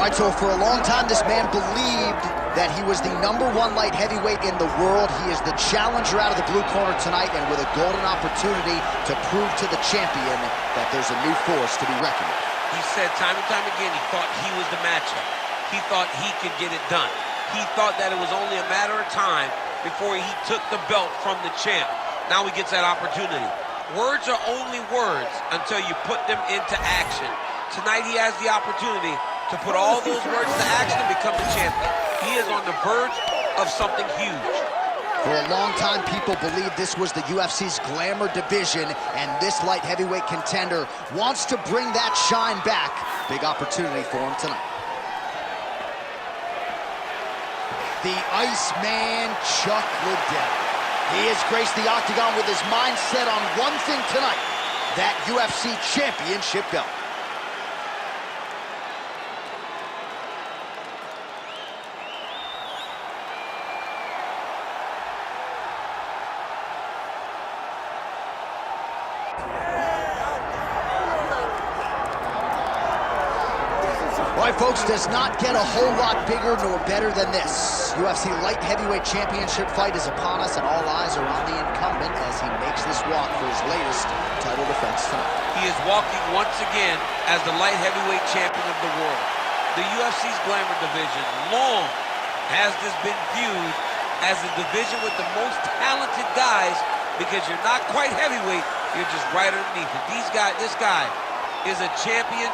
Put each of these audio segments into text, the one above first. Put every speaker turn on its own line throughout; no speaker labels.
right, so for a long time, this man believed that he was the #1 light heavyweight in the world. He is the challenger out of the blue corner tonight, and with a golden opportunity to prove to the champion that there's a new force to be reckoned with.
He said time and time again he thought he was the matchup. He thought he could get it done. He thought that it was only a matter of time before he took the belt from the champ. Now he gets that opportunity. Words are only words until you put them into action. Tonight he has the opportunity to put all those words into action and become the champion. He is on the verge of something huge.
For a long time, people believed this was the UFC's glamour division, and this light heavyweight contender wants to bring that shine back. Big opportunity for him tonight. The Iceman, Chuck Liddell. He has graced the octagon with his mind set on one thing tonight, that UFC championship belt. All right, folks, does not get a whole lot bigger nor better than this. UFC light heavyweight championship fight is upon us, and all eyes are on the incumbent as he makes this walk for his latest title defense tonight.
He is walking once again as the light heavyweight champion of the world. The UFC's glamour division long has this been viewed as a division with the most talented guys, because you're not quite heavyweight, you're just right underneath it. This guy is a champion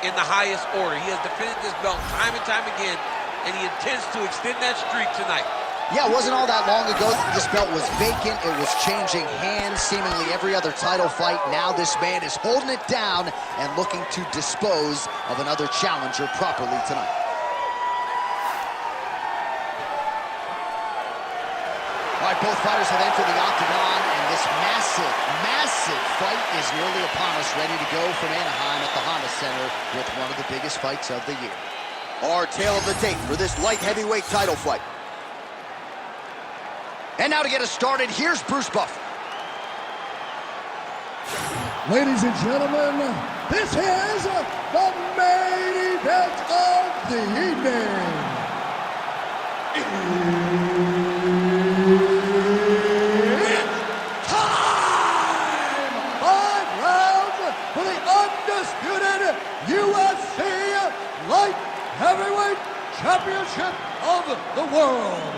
in the highest order. He has defended this belt time and time again, and he intends to extend that streak tonight.
Yeah, it wasn't all that long ago that this belt was vacant. It was changing hands seemingly every other title fight. Now this man is holding it down and looking to dispose of another challenger properly tonight. All right, both fighters have entered the octagon, and this massive fight is nearly upon us, ready to go from Anaheim at the Honda Center with one of the biggest fights of the year. Our tale of the tape for this light heavyweight title fight. And now to get us started, here's Bruce Buffer.
Ladies and gentlemen, this is the main event of the evening. UFC Light Heavyweight Championship of the world.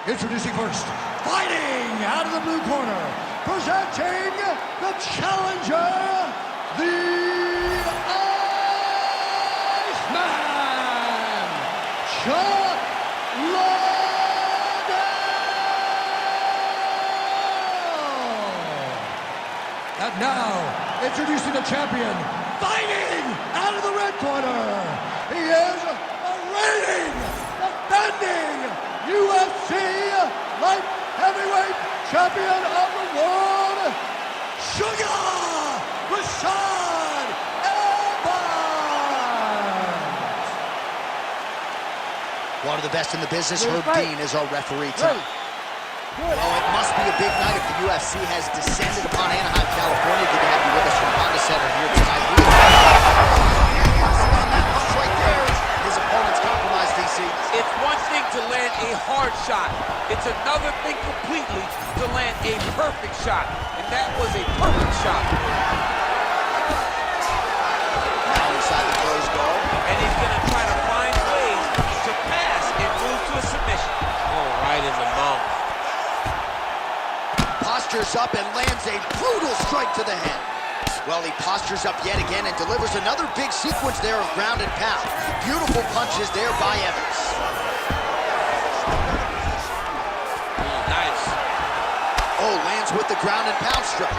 Introducing first, fighting out of the blue corner, presenting the challenger, the Iceman, Chuck Liddell. And now, introducing the champion, fighting out of the red corner, he is the reigning, defending UFC light heavyweight champion of the world, Sugar Rashad Evans.
One of the best in the business, Herb Dean, is our referee tonight. Well, it must be a big night if the UFC has descended upon Anaheim, California. Good to have you with us from Honda Center here tonight. Right there, his opponent's compromised, DC.
It's one thing to land a hard shot. It's another thing completely to land a perfect shot. And that was a perfect shot.
Now inside the closed guard.
And he's going to try to find ways to pass and move to a submission. Oh, right in the mouth.
Postures up and lands a brutal strike to the head. Well, he postures up yet again and delivers another big sequence there of ground and pound. Beautiful punches there by Evans.
Nice.
Oh, lands with the ground and pound strike.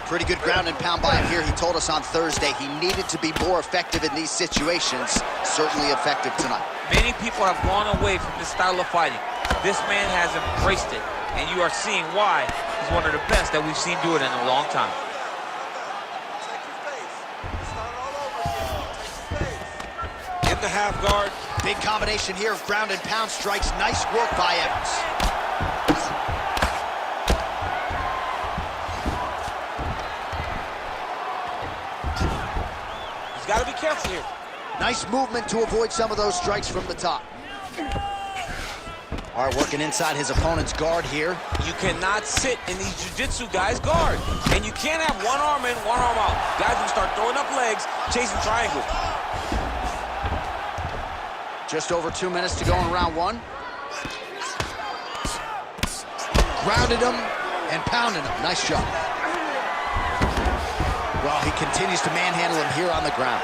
Pretty good ground and pound by him here. He told us on Thursday he needed to be more effective in these situations. Certainly effective tonight.
Many people have gone away from this style of fighting. This man has embraced it, and you are seeing why he's one of the best that we've seen do it in a long time. In the half guard.
Big combination here of ground and pound strikes. Nice work by Evans.
He's Got to be careful here.
Nice movement to avoid some of those strikes from the top. All right, working inside his opponent's guard here.
You cannot sit in these jiu-jitsu guys' guard. And you can't have one arm in, one arm out. Guys will start throwing up legs, chasing triangles.
Just over 2 minutes to go in round one. Grounded him and pounded him. Nice job. Well, he continues to manhandle him here on the ground.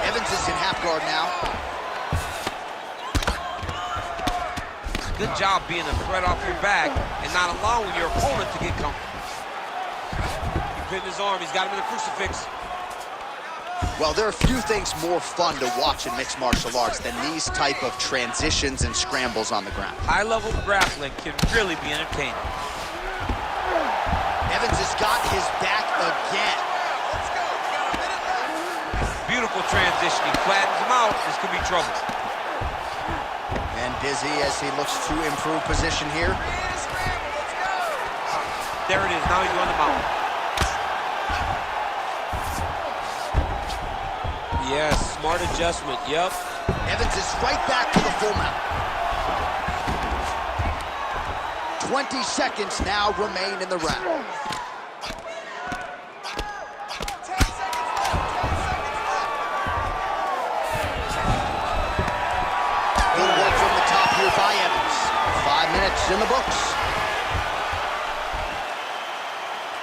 Evans is in half guard now.
Good job being a threat off your back and not allowing your opponent to get comfortable. He pinned his arm. He's got him in a crucifix.
Well, there are few things more fun to watch in mixed martial arts than these type of transitions and scrambles on the ground.
High-level grappling can really be entertaining.
Evans has got his back again.
Beautiful transition. He flattens him out. This could be trouble.
And busy as he looks to improve position here.
There it is. Now he's on the mount. Yes, smart adjustment. Yep.
Evans is right back to the full mount. 20 seconds now remain in the round. Good work from the top here by Evans. 5 minutes in the books.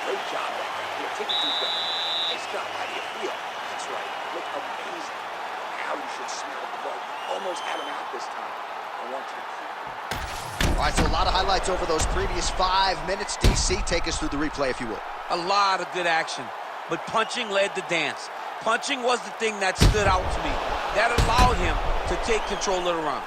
Great job back there. Take it deep breath. Nice job. How do you feel? That's right. Look amazing. Now you should smell the blood. Almost had him out this time. I want you to keep.
All right, so a lot of highlights over those previous 5 minutes. DC, take us through the replay, if you will.
A lot of good action, but punching led the dance. Punching was the thing that stood out to me. That allowed him to take control of the round.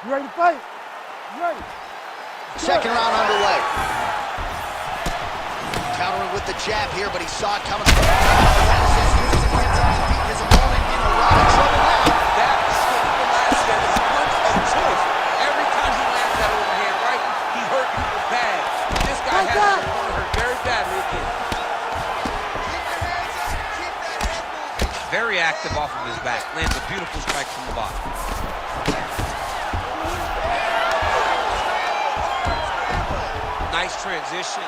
You ready to fight? You ready?
Second round underway. Countering with the jab here, but he saw it coming. Genesis uses his hands up to beat his opponent in a lot of trouble now.
That last step is punch of choice. Every time he lands that overhand right, he hurt people bad. This guy has his opponent hurt very badly again. Very active off of his back. Lands a beautiful strike from the bottom. Nice transition.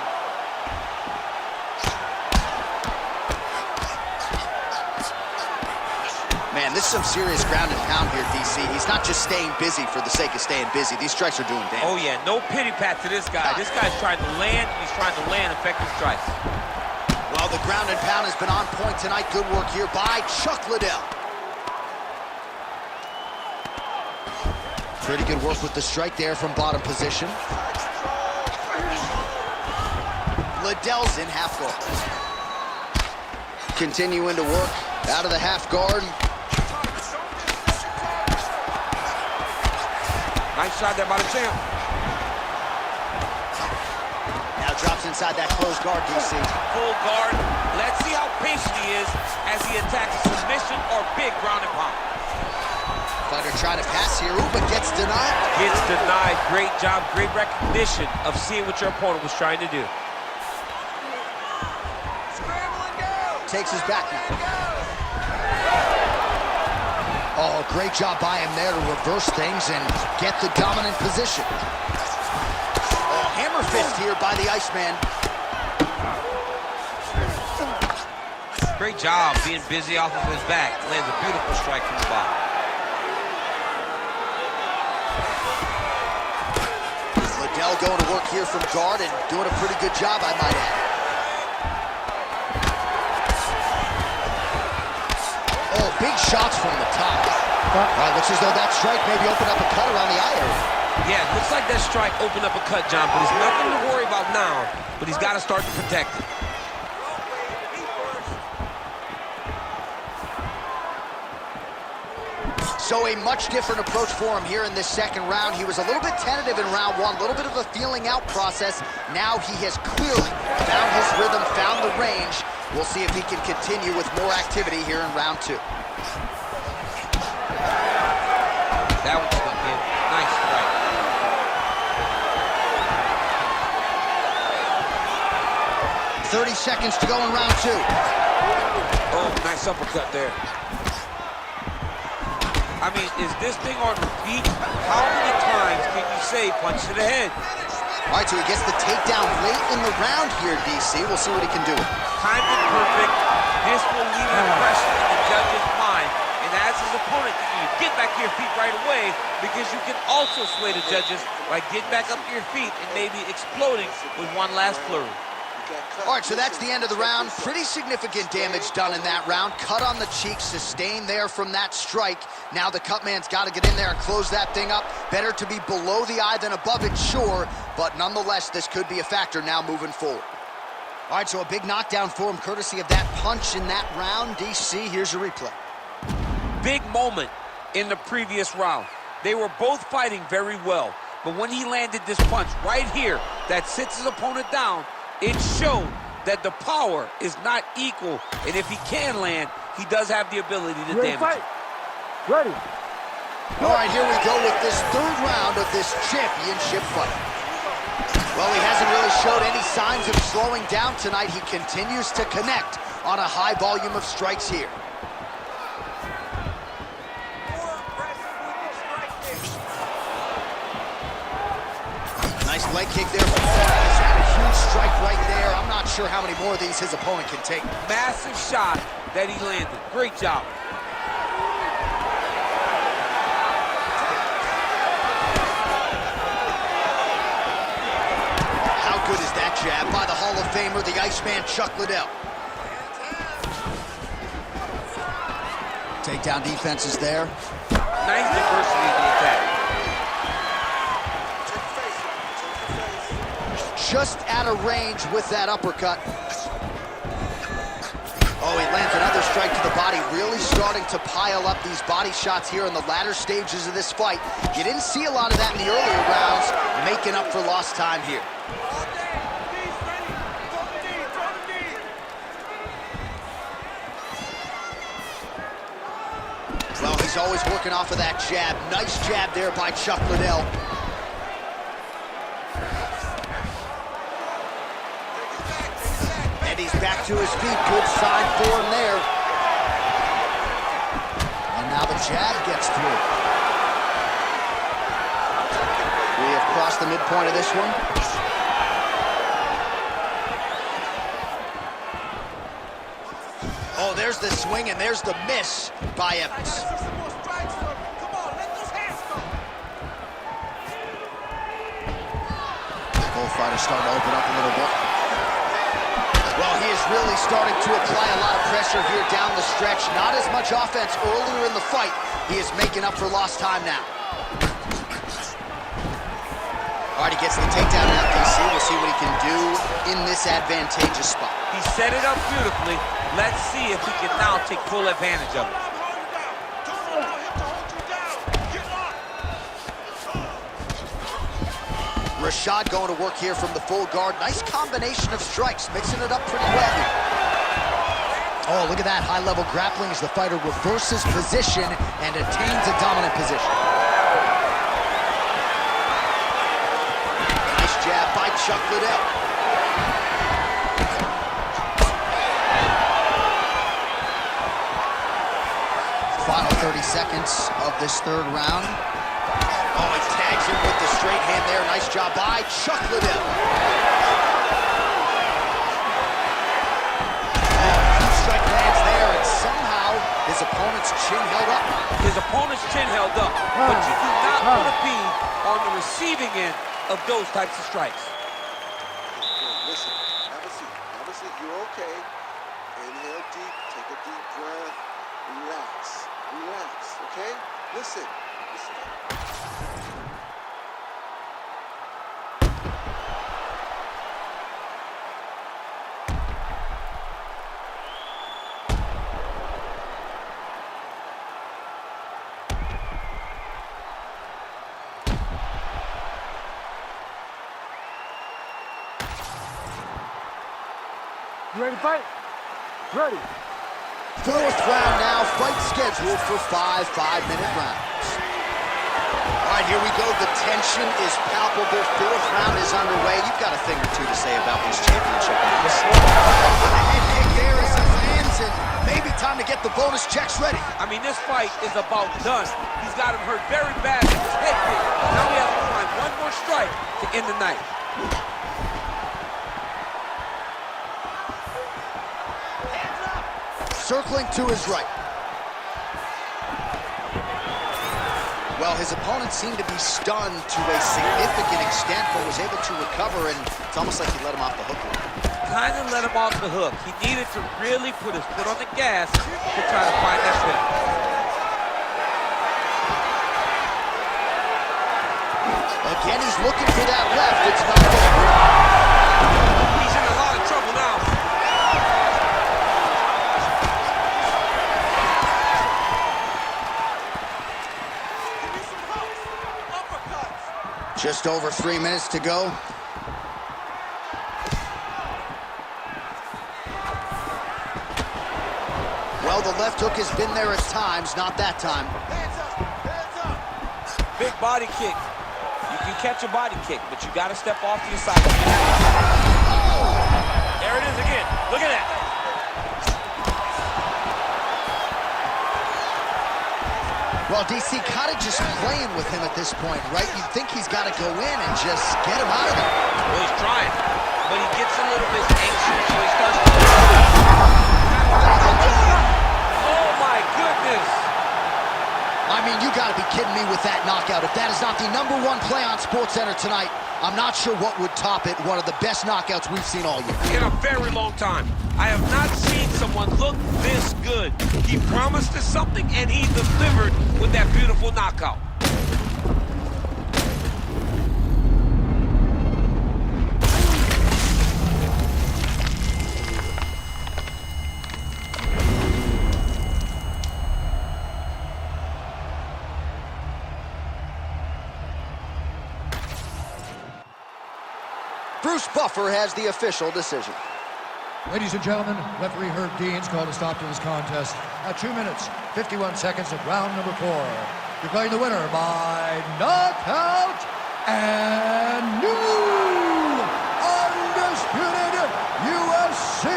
Man, this is some serious ground and pound here, DC. He's not just staying busy for the sake of staying busy. These strikes are doing damage.
Oh, yeah. No pity pat to this guy. This guy's trying to land. He's trying to land effective strikes.
Well, the ground and pound has been on point tonight. Good work here by Chuck Liddell. Pretty good work with the strike there from bottom position. Liddell's in half guard. Continuing to work out of the half guard.
Nice shot there by the champ.
Now drops inside that closed guard, DC.
Full guard. Let's see how patient he is as he attacks a submission or big ground and pound.
Fighter trying to pass here, ooh, but gets denied.
Gets denied. Great job. Great recognition of seeing what your opponent was trying to do.
Takes his back now. Oh, great job by him there to reverse things and get the dominant position. Oh, hammer fist here by the Iceman.
Great job being busy off of his back. Lands a beautiful strike from the bottom.
Liddell going to work here from guard and doing a pretty good job, I might add. Oh, big shots from the top. Looks as though that strike maybe opened up a cut around the eye area.
Yeah, it looks like that strike opened up a cut, John, but it's nothing to worry about now, but he's got to start to protect it.
So a much different approach for him here in this second round. He was a little bit tentative in round one, a little bit of a feeling out process. Now he has clearly found his rhythm, found the range. We'll see if he can continue with more activity here in round two.
That
30 seconds to go in round 2.
Oh, nice uppercut there. I mean, is this thing on repeat? How many times can you say punch to the head?
All right, so he gets the takedown late in the round here, DC. We'll see what he can do.
Timed it perfect. This will leave an impression in the judge's mind. And as his opponent, you get back to your feet right away, because you can also sway the judges by getting back up to your feet and maybe exploding with one last flurry.
All right, so that's the end of the round. Pretty significant damage done in that round. Cut on the cheek, sustained there from that strike. Now the cut man's got to get in there and close that thing up. Better to be below the eye than above it, sure, but nonetheless, this could be a factor now moving forward. All right, so a big knockdown for him, courtesy of that punch in that round. DC, here's your replay.
Big moment in the previous round. They were both fighting very well, but when he landed this punch right here that sits his opponent down, it showed that the power is not equal, and if he can land, he does have the ability to damage it.
Ready.
All right, here we go with this third round of this championship fight. Well, he hasn't really showed any signs of slowing down tonight. He continues to connect on a high volume of strikes here. Nice leg kick there from Farr. He's had a huge strike right there. I'm not sure how many more of these his opponent can take.
Massive shot that he landed. Great job.
How good is that jab by the Hall of Famer, the Iceman Chuck Liddell? Takedown defense is there.
Nice diversity in the attack.
Just out of range with that uppercut. Oh, he lands another strike to the body, really starting to pile up these body shots here in the latter stages of this fight. You didn't see a lot of that in the earlier rounds, making up for lost time here. Well, he's always working off of that jab. Nice jab there by Chuck Liddell. He's back to his feet. Good sign for him there. And now the jab gets through. We have crossed the midpoint of this one. Oh, there's the swing and there's the miss by Evans. Both fighters starting to open up a little bit. Well, he is really starting to apply a lot of pressure here down the stretch. Not as much offense earlier in the fight. He is making up for lost time now. All right, he gets the takedown now, DC. We'll see what he can do in this advantageous spot.
He set it up beautifully. Let's see if he can now take full advantage of it.
Rashad going to work here from the full guard. Nice combination of strikes, mixing it up pretty well here. Oh, look at that high-level grappling as the fighter reverses position and attains a dominant position. Nice jab by Chuck Liddell. Final 30 seconds of this third round. Oh, he tags him with the straight hand there. Nice job by Chuck Liddell. Huge strike lands there, and somehow his opponent's chin held up.
His opponent's chin held up, but you do not want to be on the receiving end of those types of strikes.
Listen, have a seat. Have a seat. You're okay. Inhale deep. Take a deep breath. Relax. Relax. Okay? Listen. Listen.
You ready to fight? Ready.
Fourth round now, fight scheduled for 5 5-minute rounds. All right, here we go. The tension is palpable. Fourth round is underway. You've got a thing or two to say about these championship rounds. There is his hands, and maybe time to get the bonus checks ready.
I mean, this fight is about done. He's got him hurt very bad with his head kick. Now he has to find one more strike to end the night.
Circling to his right. Well, his opponent seemed to be stunned to a significant extent, but was able to recover, and it's almost like he let him off the hook.
Kind of let him off the hook. He needed to really put his foot on the gas to try to find that finish.
Again, he's looking for that left. It's not good.
He's in a lot of trouble now.
Just over 3 minutes to go. Well, the left hook has been there at times, not that time.
Big body kick. You can catch a body kick, but you got to step off to your side. There it is again. Look at that.
Well, DC kind of just playing with him at this point, right? You'd think he's got to go in and just get him out of there.
Well, he's trying, but he gets a little bit anxious, so he starts to... Oh, my goodness.
I mean, you got to be kidding me with that knockout. If that is not the #1 play on SportsCenter tonight, I'm not sure what would top it. One of the best knockouts we've seen all year.
In a very long time. I have not seen someone look this good. He promised us something, and he delivered with that beautiful knockout.
Bruce Buffer has the official decision.
Ladies and gentlemen, referee Herb Deans called a stop to this contest at 2 minutes, 51 seconds of round number 4. Declaring the winner by knockout and new undisputed UFC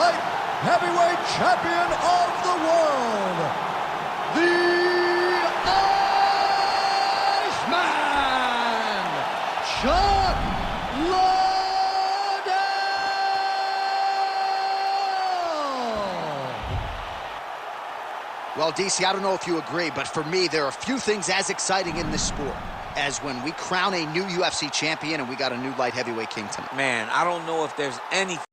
light heavyweight champion of the world, the Iceman, Chuck Liddell.
Well, DC, I don't know if you agree, but for me, there are a few things as exciting in this sport as when we crown a new UFC champion and we got a new light heavyweight king tonight.
Man, I don't know if there's anything